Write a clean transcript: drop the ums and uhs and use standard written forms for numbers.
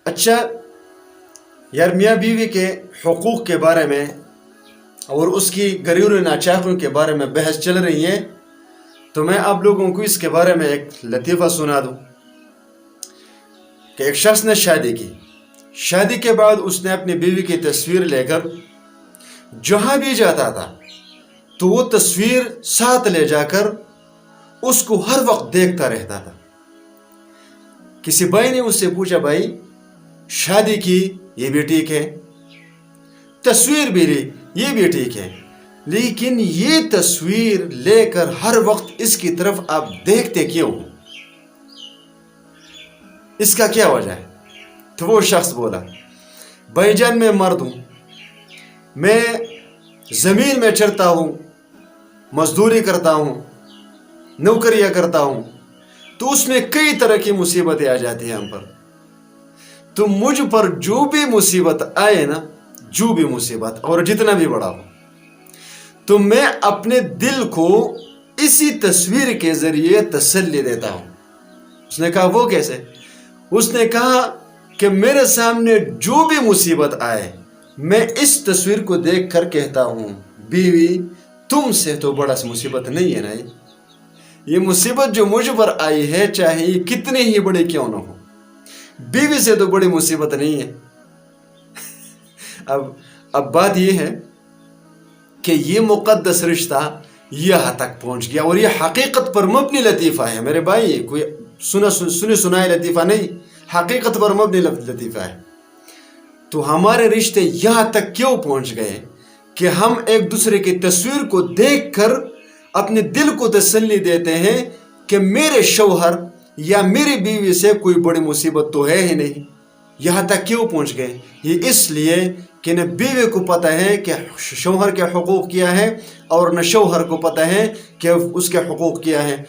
اچھا یار، میاں بیوی کے حقوق کے بارے میں اور اس کی گھریلو ناچاکیوں کے بارے میں بحث چل رہی ہے، تو میں آپ لوگوں کو اس کے بارے میں ایک لطیفہ سنا دوں کہ ایک شخص نے شادی کے بعد اس نے اپنی بیوی کی تصویر لے کر جہاں بھی جاتا تھا تو وہ تصویر ساتھ لے جا کر اس کو ہر وقت دیکھتا رہتا تھا۔ کسی بھائی نے اس سے پوچھا، بھائی شادی کی یہ بھی ٹھیک ہے، تصویر بھی لی یہ بھی ٹھیک ہے، لیکن یہ تصویر لے کر ہر وقت اس کی طرف آپ دیکھتے کیوں؟ اس کا کیا وجہ ہے؟ تو وہ شخص بولا، بھائی جان میں مرد ہوں، میں زمین میں چرتا ہوں، مزدوری کرتا ہوں، نوکریاں کرتا ہوں، تو اس میں کئی طرح کی مصیبتیں آ جاتی ہیں ہم پر۔ تو مجھ پر جو بھی مصیبت آئے نا، جو بھی مصیبت اور جتنا بھی بڑا ہو، تو میں اپنے دل کو اسی تصویر کے ذریعے تسلی دیتا ہوں۔ اس نے کہا وہ کیسے؟ اس نے کہا کہ میرے سامنے جو بھی مصیبت آئے، میں اس تصویر کو دیکھ کر کہتا ہوں، بیوی تم سے تو بڑا مصیبت نہیں ہے نا، یہ مصیبت جو مجھ پر آئی ہے چاہے یہ کتنی ہی بڑی کیوں نہ ہو، بیوی سے تو بڑی مصیبت نہیں ہے۔ اب بات یہ ہے کہ یہ مقدس رشتہ یہاں تک پہنچ گیا، اور یہ حقیقت پر مبنی لطیفہ ہے میرے بھائی، یہ کوئی سنی سنائے لطیفہ نہیں، حقیقت پر مبنی لطیفہ ہے۔ تو ہمارے رشتے یہاں تک کیوں پہنچ گئے کہ ہم ایک دوسرے کی تصویر کو دیکھ کر اپنے دل کو تسلی دیتے ہیں کہ میرے شوہر یا میری بیوی سے کوئی بڑی مصیبت تو ہے ہی نہیں۔ یہاں تک کیوں پہنچ گئے؟ یہ اس لیے کہ نہ بیوی کو پتہ ہے کہ شوہر کے حقوق کیا ہے، اور نہ شوہر کو پتہ ہے کہ اس کے حقوق کیا ہے۔